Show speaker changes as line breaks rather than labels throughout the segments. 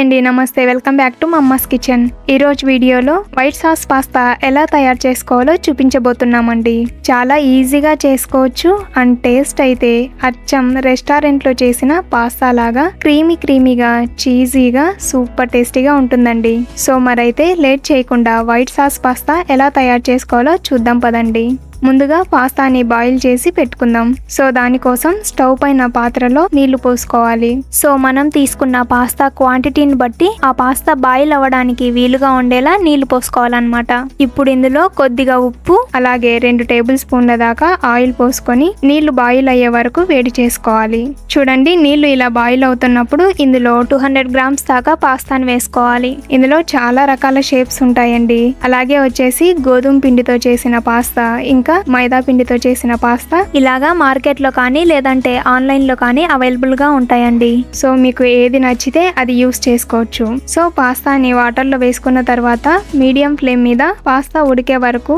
అండి, నమస్తే. Welcome back to mama's kitchen. ఈ రోజు వీడియోలో వైట్ సాస్ పాస్తా ఎలా తయారు చేసుకోవాలో చూపించబోతున్నామండి. చాలా ఈజీగా చేసుకోవచ్చు అండ్ టేస్ట్ అయితే అచ్చం రెస్టారెంట్లో చేసిన పాస్తా లాగా క్రీమీగా చీజీగా సూపర్ టేస్టీగా ఉంటుందండి. సో మరైతే లేట్ చేయకుండా వైట్ సాస్ పాస్తా ఎలా తయారు చేసుకోవాలో చూద్దాం పదండి. ముందుగా పాస్తాని బాయిల్ చేసి పెట్టుకుందాం. సో దానికోసం స్టవ్ పైన పాత్రలో నీళ్లు పోసుకోవాలి. సో మనం తీసుకున్న పాస్తా క్వాంటిటీని బట్టి ఆ పాస్తా బాయిల్ అవ్వడానికి వీలుగా ఉండేలా నీళ్లు పోసుకోవాలన్నమాట. ఇప్పుడు ఇందులో కొద్దిగా ఉప్పు అలాగే 2 టేబుల్ స్పూన్ల దాకా ఆయిల్ పోసుకొని నీళ్లు బాయిల్ అయ్యే వరకు వేడి చేసుకోవాలి. చూడండి, నీళ్లు ఇలా బాయిల్ అవుతున్నప్పుడు ఇందులో 200 గ్రామ్స్ దాకా పాస్తాని వేసుకోవాలి. ఇందులో చాలా రకాల షేప్స్ ఉంటాయండి. అలాగే వచ్చేసి గోధుమ పిండితో చేసిన పాస్తా, ఇంకా మైదా పిండితో చేసిన పాస్తా ఇలాగా మార్కెట్ లో కానీ లేదంటే ఆన్లైన్ లో కానీ అవైలబుల్ గా ఉంటాయండి. సో మీకు ఏది నచ్చితే అది యూస్ చేసుకోవచ్చు. సో పాస్తాని వాటర్ లో వేసుకున్న తర్వాత మీడియం ఫ్లేమ్ మీద పాస్తా ఉడికే వరకు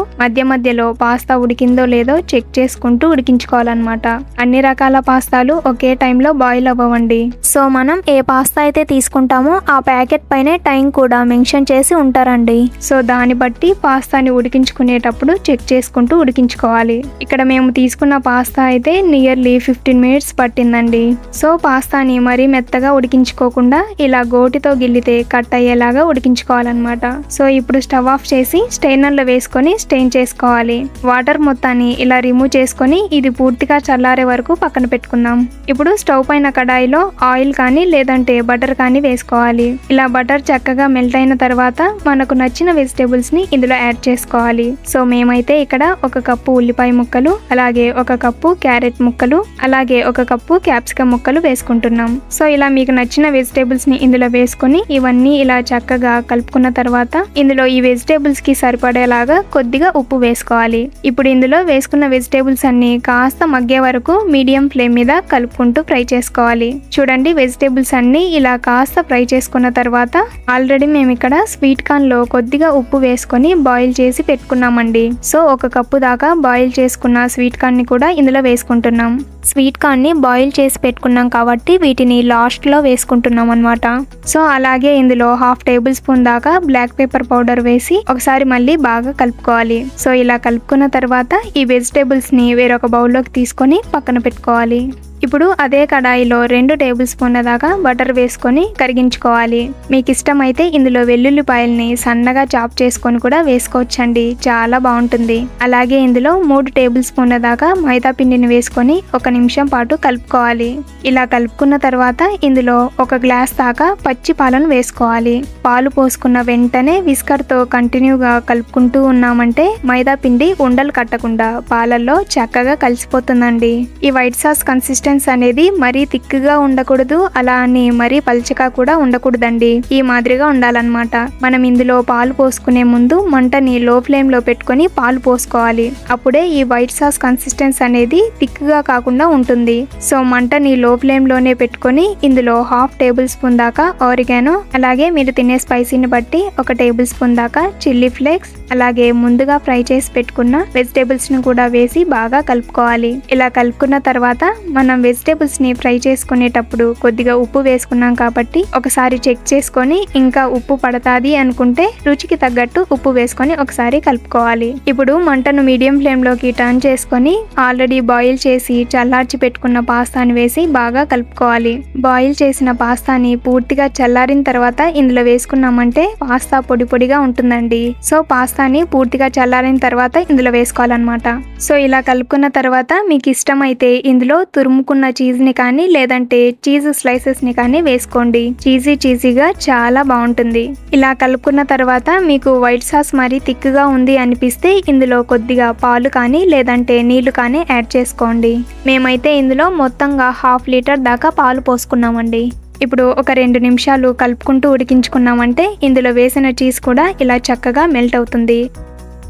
మధ్యలో పాస్తా ఉడికిందో లేదో చెక్ చేసుకుంటూ ఉడికించుకోవాలన్నమాట. అన్ని రకాల పాస్తాలు ఒకే టైంలో బాయిల్ అవ్వండి. సో మనం ఏ పాస్తా అయితే తీసుకుంటామో ఆ ప్యాకెట్ పైనే టైం కూడా మెన్షన్ చేసి ఉంటారండి. సో దాన్ని బట్టి పాస్తాని ఉడికించుకునేటప్పుడు చెక్ చేసుకుంటూ ఉడికించుకోవాలి. ఇక్కడ మేము తీసుకున్న పాస్తా అయితే నియర్లీ 15 మినిట్స్ పట్టిందండి. సో పాస్తాని మరీ మెత్తగా ఉడికించుకోకుండా ఇలా గోటితో గిల్లితే కట్ అయ్యేలాగా ఉడికించుకోవాలన్నమాట. సో ఇప్పుడు స్టవ్ ఆఫ్ చేసి స్టెయినర్ లో వేసుకొని స్టెయిన్ చేసుకోవాలి. వాటర్ మొత్తాన్ని ఇలా రిమూవ్ చేసుకొని ఇది పూర్తిగా చల్లారే వరకు పక్కన పెట్టుకుందాం. ఇప్పుడు స్టవ్ పైన కడాయిలో ఆయిల్ కానీ లేదంటే బటర్ కానీ వేసుకోవాలి. ఇలా బటర్ చక్కగా మెల్ట్ అయిన తర్వాత మనకు నచ్చిన వెజిటేబుల్స్ ని ఇందులో యాడ్ చేసుకోవాలి. సో మేమైతే ఇక్కడ 1 కప్పు ఉల్లిపాయ ముక్కలు, అలాగే 1 కప్పు క్యారెట్ ముక్కలు, అలాగే 1 కప్పు క్యాప్సికమ్ ముక్కలు వేసుకుంటున్నాం. సో ఇలా మీకు నచ్చిన వెజిటేబుల్స్ ని ఇందులో వేసుకొని ఇవన్నీ ఇలా చక్కగా కలుపుకున్న తర్వాత ఇందులో ఈ వెజిటేబుల్స్ కి సరిపడేలాగా కొద్దిగా ఉప్పు వేసుకోవాలి. ఇప్పుడు ఇందులో వేసుకున్న వెజిటేబుల్స్ అన్ని కాస్త మగ్గే వరకు మీడియం ఫ్లేమ్ మీద కలుపుకుంటూ ఫ్రై చేసుకోవాలి. చూడండి, వెజిటేబుల్స్ అన్ని ఇలా కాస్త ఫ్రై చేసుకున్న తర్వాత ఆల్రెడీ మేము ఇక్కడ స్వీట్ కార్న్ లో కొద్దిగా ఉప్పు వేసుకొని బాయిల్ చేసి పెట్టుకున్నామండి. సో 1 కప్పు దాకా బాయిల్ చేసుకున్న స్వీట్ కార్న్ ని కూడా ఇందులో వేసుకుంటున్నాం. స్వీట్ కార్న్ ని బాయిల్ చేసి పెట్టుకున్నాం కాబట్టి వీటిని లాస్ట్ లో వేసుకుంటున్నాం అన్నమాట. సో అలాగే ఇందులో 1/2 టేబుల్ స్పూన్ దాకా బ్లాక్ పెప్పర్ పౌడర్ వేసి ఒకసారి మళ్ళీ బాగా కలుపుకోవాలి. సో ఇలా కలుపుకున్న తర్వాత ఈ వెజిటేబుల్స్ ని వేరొక బౌల్లోకి తీసుకొని పక్కన పెట్టుకోవాలి. ఇప్పుడు అదే కడాయిలో 2 టేబుల్ స్పూన్ల దాకా బటర్ వేసుకొని కరిగించుకోవాలి. మీకు ఇష్టమైతే ఇందులో వెల్లుల్లిపాయల్ని సన్నగా చాప్ చేసుకొని కూడా వేసుకోవచ్చండి, చాలా బాగుంటుంది. అలాగే ఇందులో 3 టేబుల్ స్పూన్ల దాకా మైదా పిండిని వేసుకొని 1 నిమిషం పాటు కలుపుకోవాలి. ఇలా కలుపుకున్న తర్వాత ఇందులో 1 గ్లాస్ దాకా పచ్చి పాలను వేసుకోవాలి. పాలు పోసుకున్న వెంటనే విస్కర్ తో కంటిన్యూగా కలుపుకుంటూ ఉన్నామంటే మైదా పిండి ఉండలు కట్టకుండా పాలల్లో చక్కగా కలిసిపోతుందండి. ఈ వైట్ సాస్ కన్సిస్టెన్సీ అనేది మరీ థిక్గా ఉండకూడదు, అలా అని మరీ పల్చగా కూడా ఉండకూడదండి. ఈ మాదిరిగా ఉండాలన్నమాట. మనం ఇందులో పాలు పోసుకునే ముందు మంటని లో ఫ్లేమ్ లో పెట్టుకొని పాలు పోసుకోవాలి. అప్పుడే ఈ వైట్ సాస్ కన్సిస్టెన్సీ అనేది థిక్గా కాకుండా ఉంటుంది. సో మంటని లో ఫ్లేమ్ లోనే పెట్టుకొని ఇందులో 1/2 టేబుల్ స్పూన్ దాకా ఆరిగానో, అలాగే మీరు తినే స్పైసీని బట్టి 1 టేబుల్ స్పూన్ దాకా చిల్లీ ఫ్లేక్స్, అలాగే ముందుగా ఫ్రై చేసి పెట్టుకున్న వెజిటేబుల్స్ ని కూడా వేసి బాగా కలుపుకోవాలి. ఇలా కలుపుకున్న తర్వాత మనం వెజిటేబుల్స్ ని ఫ్రై చేసుకునేటప్పుడు కొద్దిగా ఉప్పు వేసుకున్నాం కాబట్టి ఒకసారి చెక్ చేసుకొని ఇంకా ఉప్పు పడతాది అనుకుంటే రుచికి తగ్గట్టు ఉప్పు వేసుకొని ఒకసారి కలుపుకోవాలి. ఇప్పుడు మంటను మీడియం ఫ్లేమ్ లోకి టర్న్ చేసుకొని ఆల్రెడీ బాయిల్ చేసి చల్లార్చి పెట్టుకున్న పాస్తాని వేసి బాగా కలుపుకోవాలి. బాయిల్ చేసిన పాస్తాని పూర్తిగా చల్లారిన తర్వాత ఇందులో వేసుకున్నామంటే పాస్తా పొడి పొడిగా ఉంటుందండి. సో పాస్తాని పూర్తిగా చల్లారిన తర్వాత ఇందులో వేసుకోవాలన్నమాట. సో ఇలా కలుపుకున్న తర్వాత మీకు ఇష్టమైతే ఇందులో తురుముకున్న చీజ్ ని కానీ లేదంటే చీజ్ స్లైసెస్ ని కానీ వేసుకోండి. చీజీగా చాలా బాగుంటుంది. ఇలా కలుపుకున్న తర్వాత మీకు వైట్ సాస్ మరీ థిక్గా ఉంది అనిపిస్తే ఇందులో కొద్దిగా పాలు కానీ లేదంటే నీళ్లు కానీ యాడ్ చేసుకోండి. మేమైతే ఇందులో మొత్తంగా 1/2 లీటర్ దాకా పాలు పోసుకున్నామండి. ఇప్పుడు ఒక 2 నిమిషాలు కలుపుకుంటూ ఉడికించుకున్నామంటే ఇందులో వేసిన చీజ్ కూడా ఇలా చక్కగా మెల్ట్ అవుతుంది.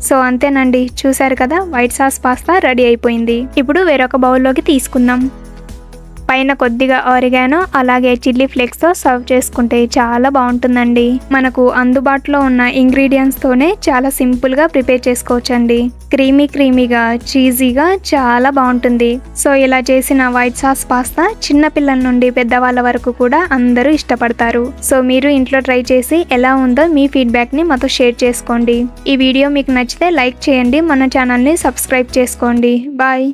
సో అంతేనండి, చూసారు కదా, వైట్ సాస్ పాస్తా రెడీ అయిపోయింది. ఇప్పుడు వేరొక బౌల్లోకి తీసుకుందాం. పైన కొద్దిగా ఆరిగానో అలాగే చిల్లీ ఫ్లేక్స్తో సర్వ్ చేసుకుంటే చాలా బాగుంటుందండి. మనకు అందుబాటులో ఉన్న ఇంగ్రీడియంట్స్తోనే చాలా సింపుల్గా ప్రిపేర్ చేసుకోవచ్చండి. క్రీమీగా చీజీగా చాలా బాగుంటుంది. సో ఇలా చేసిన వైట్ సాస్ పాస్తా చిన్నపిల్లల నుండి పెద్దవాళ్ళ వరకు కూడా అందరూ ఇష్టపడతారు. సో మీరు ఇంట్లో ట్రై చేసి ఎలా ఉందో మీ ఫీడ్బ్యాక్ని మాతో షేర్ చేసుకోండి. ఈ వీడియో మీకు నచ్చితే లైక్ చేయండి, మన ఛానల్ని సబ్స్క్రైబ్ చేసుకోండి. బాయ్.